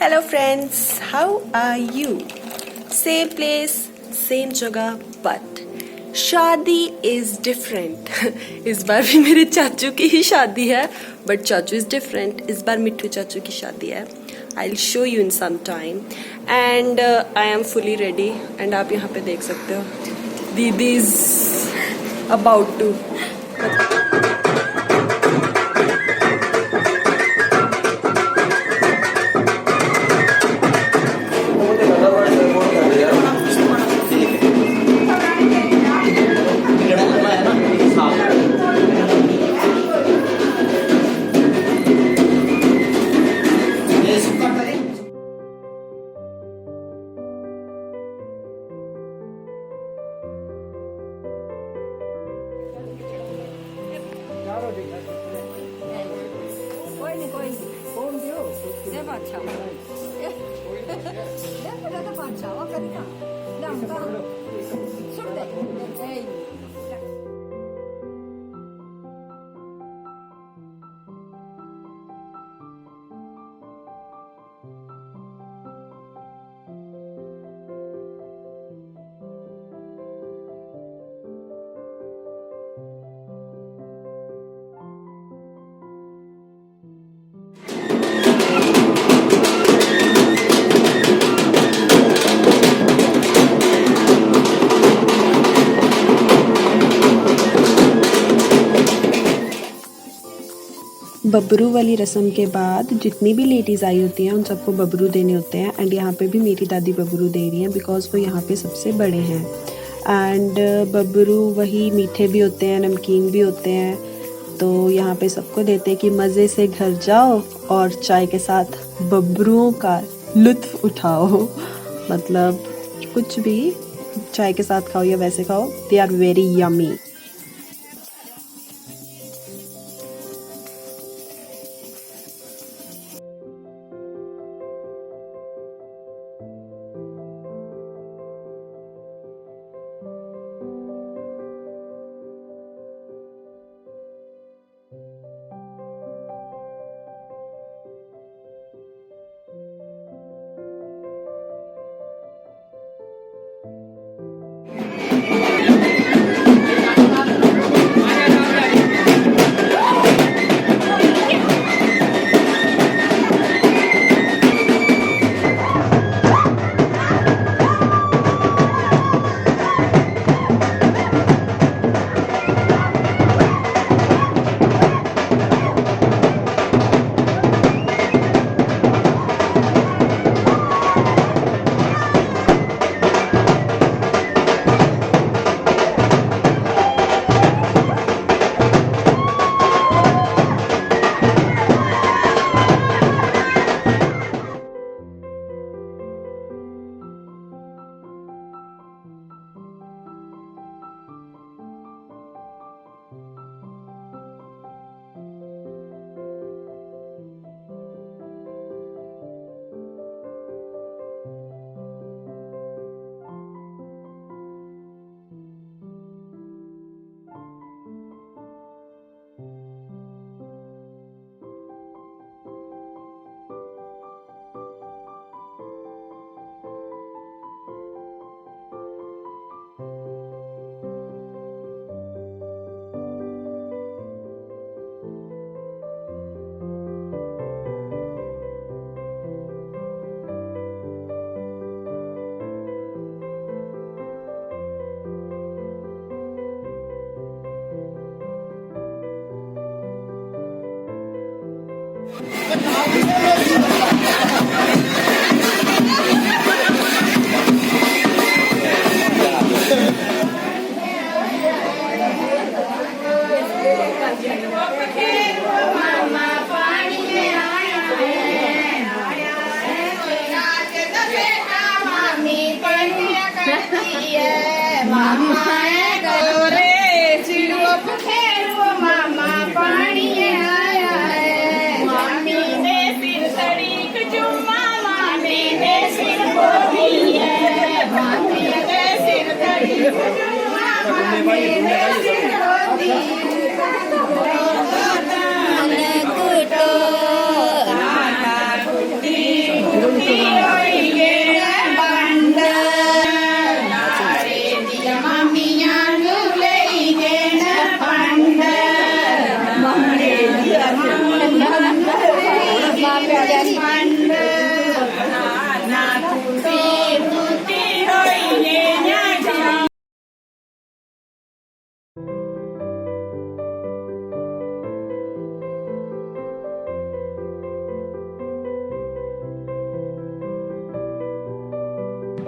Hello friends, how are you? Same place, same जगह, but शादी is different. इस बार भी मेरे चाचू की ही शादी है, बट चाचू इज डिफरेंट। इस बार मिट्टू चाचू की शादी है। I will show you in some time and I am fully ready. And आप यहाँ पे देख सकते हो दीदी इज अबाउट टू। बबरू वाली रस्म के बाद जितनी भी लेडीज़ आई होती हैं उन सबको बबरू देने होते हैं। एंड यहाँ पे भी मेरी दादी बबरू दे रही हैं बिकॉज़ वो यहाँ पे सबसे बड़े हैं। एंड बबरू वही मीठे भी होते हैं, नमकीन भी होते हैं। तो यहाँ पे सबको देते हैं कि मज़े से घर जाओ और चाय के साथ बबरुओं का लुत्फ़ उठाओ। मतलब कुछ भी चाय के साथ खाओ या वैसे खाओ, they are very yummy.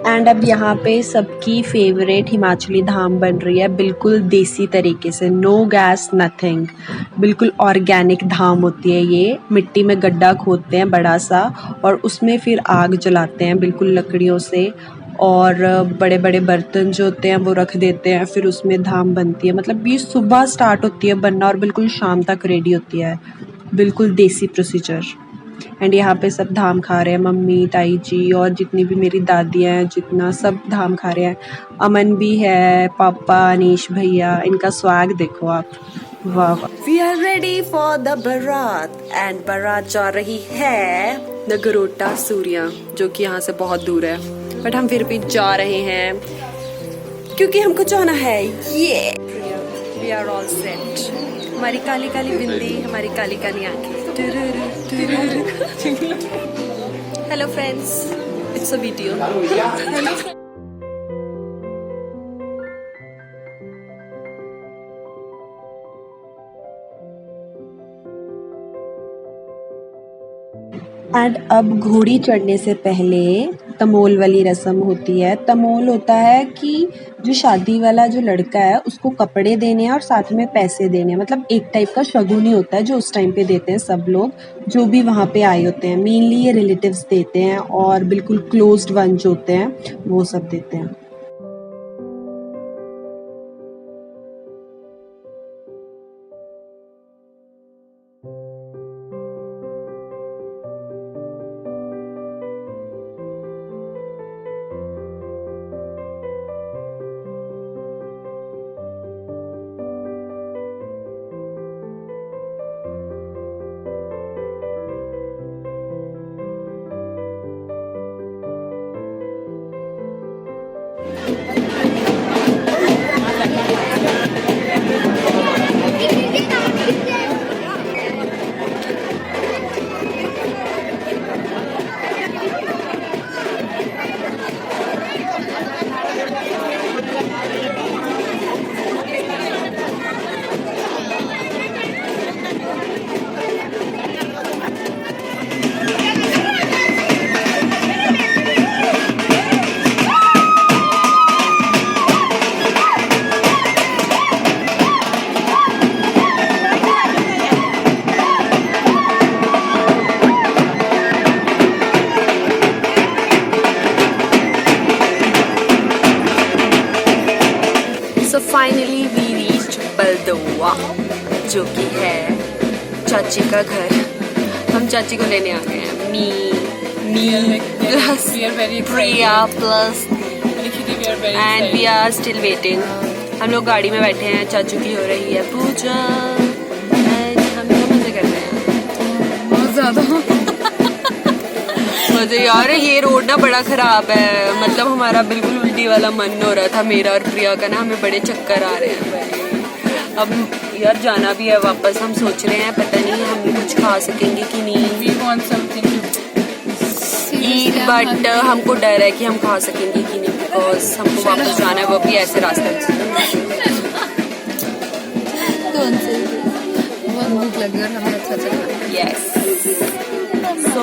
And अब यहाँ पे सबकी फेवरेट हिमाचली धाम बन रही है बिल्कुल देसी तरीके से, नो गैस नथिंग, बिल्कुल ऑर्गेनिक धाम होती है ये। मिट्टी में गड्ढा खोदते हैं बड़ा सा और उसमें फिर आग जलाते हैं बिल्कुल लकड़ियों से, और बड़े बड़े बर्तन जो होते हैं वो रख देते हैं, फिर उसमें धाम बनती है। मतलब ये सुबह स्टार्ट होती है बनना और बिल्कुल शाम तक रेडी होती है, बिल्कुल देसी प्रोसीजर। एंड यहाँ पे सब धाम खा रहे हैं, मम्मी, ताई जी और जितनी भी मेरी दादियाँ हैं, जितना सब धाम खा रहे हैं। अमन भी है, पापा, अनीश भैया, इनका स्वैग देखो आप, वाह वाह। We are ready for the baraat and बारात जा रही है नगरोटा सूरिया, जो कि यहाँ से बहुत दूर है, बट हम फिर भी जा रहे हैं क्योंकि हमको जाना है। ये वी आर ऑल सेट। हमारी काली काली बिंदी, हमारी काली काली आंखें। Hello friends, it's a video. And अब घोड़ी चढ़ने से पहले तमोल वाली रस्म होती है। तमोल होता है कि जो शादी वाला जो लड़का है उसको कपड़े देने हैं और साथ में पैसे देने हैं, मतलब एक टाइप का शगुन ही होता है जो उस टाइम पे देते हैं सब लोग जो भी वहाँ पे आए होते हैं। मेनली ये रिलेटिव्स देते हैं और बिल्कुल क्लोज्ड वन जो होते हैं वो सब देते हैं। फाइनली वी रीच्ड बलदोआ, जो कि है चाची का घर। हम चाची को लेने आ गए हैं। Me plus Priya plus and we are still waiting. हम लोग गाड़ी में बैठे हैं, चाचू की हो रही है पूजा एंड हम लोग मजे कर रहे हैं बहुत ज्यादा। मुझे यार ये रोड ना बड़ा खराब है, मतलब हमारा बिल्कुल उल्टी वाला मन हो रहा था मेरा और प्रिया का ना, हमें बड़े चक्कर आ रहे हैं। अब यार जाना भी है वापस, हम सोच रहे हैं पता नहीं हम कुछ खा सकेंगे कि नहीं। We want something to eat, but हमको डर है कि हम खा सकेंगे कि नहीं, बिकॉज हमको वापस जाना है, वो भी ऐसे रास्ते से। कौन से बहुत भूख लगी और हमें अच्छा चल रहा है। यस, सो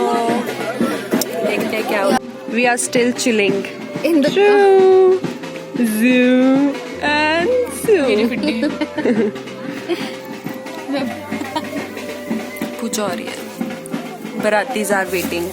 देखते हैं क्या होगा। We are still chilling in the zoo and zoo. पूजा हो रही है, baratis are waiting.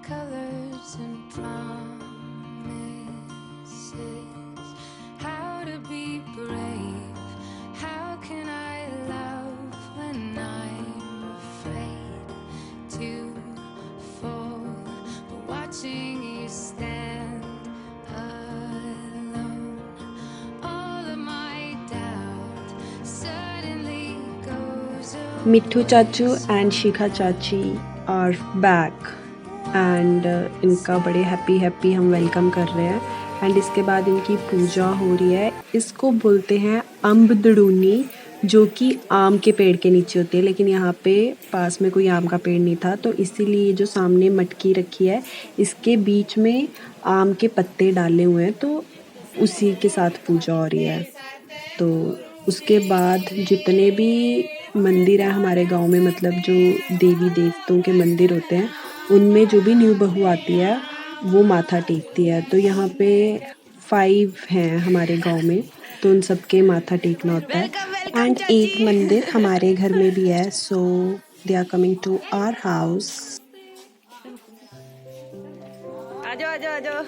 Colors and promises. be brave. How can I love when I'm afraid to fall? But watching you stand alone, all of my doubt suddenly goes away. Mittu Chachu and Shikha Chachi are back and इनका बड़े happy हम welcome कर रहे हैं। And इसके बाद इनकी पूजा हो रही है। इसको बोलते हैं अम्बदड़ूनी, जो कि आम के पेड़ के नीचे होती है, लेकिन यहाँ पे पास में कोई आम का पेड़ नहीं था, तो इसीलिए जो सामने मटकी रखी है इसके बीच में आम के पत्ते डाले हुए हैं, तो उसी के साथ पूजा हो रही है। तो उसके बाद जितने भी मंदिर हैं हमारे गांव में, मतलब जो देवी देवताओं के मंदिर होते हैं, उनमें जो भी न्यू बहू आती है वो माथा टेकती है। तो यहाँ पे 5 हैं हमारे गांव में, तो उन सबके माथा टेकना होता है। एंड एक मंदिर हमारे घर में भी है, so they are coming to our house. आजो आजो आजो।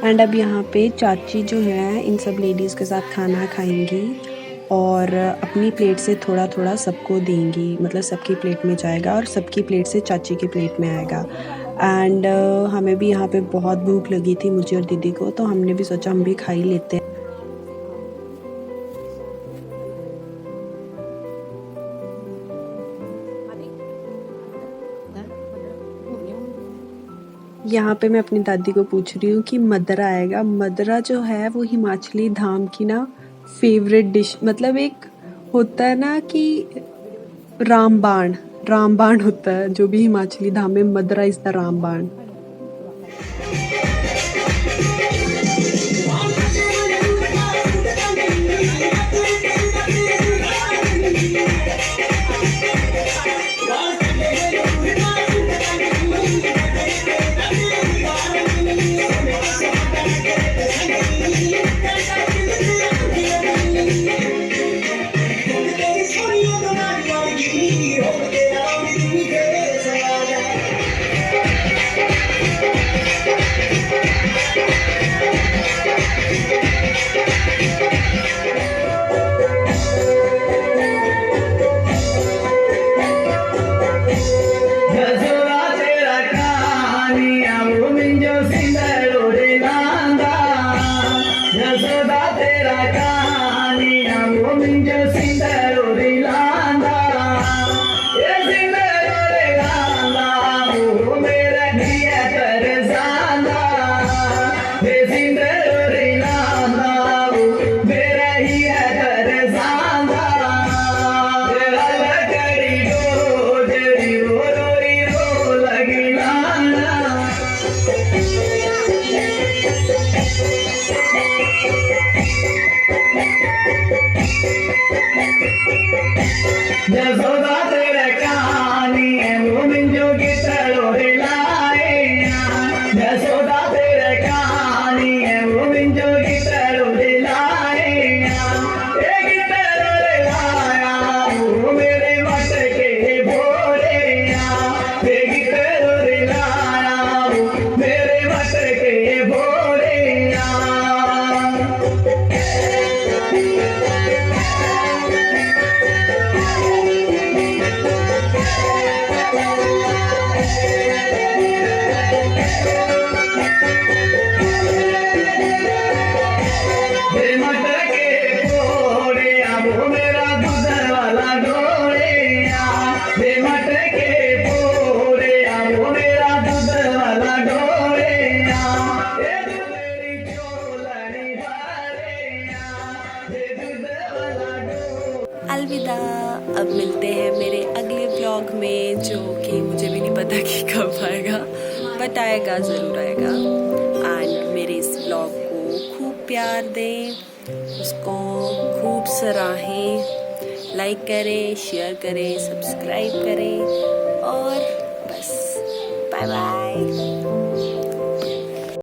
एंड अब यहाँ पे चाची जो है इन सब लेडीज़ के साथ खाना खाएंगी और अपनी प्लेट से थोड़ा थोड़ा सबको देंगी, मतलब सबकी प्लेट में जाएगा और सबकी प्लेट से चाची की प्लेट में आएगा। एंड हमें भी यहाँ पे बहुत भूख लगी थी, मुझे और दीदी को, तो हमने भी सोचा हम भी खा ही लेते हैं। यहाँ पे मैं अपनी दादी को पूछ रही हूँ कि मदरा आएगा। मदरा जो है वो हिमाचली धाम की ना फेवरेट डिश, मतलब एक होता है ना कि रामबाण, रामबाण होता है जो भी हिमाचली धाम में, मदरा इज़ द रामबाण। जो कि मुझे भी नहीं पता कि कब आएगा, बट आएगा, ज़रूर आएगा। एंड मेरे इस व्लॉग को खूब प्यार दें, उसको खूब सराहें, लाइक करें, शेयर करें, सब्सक्राइब करें और बस बाय बाय।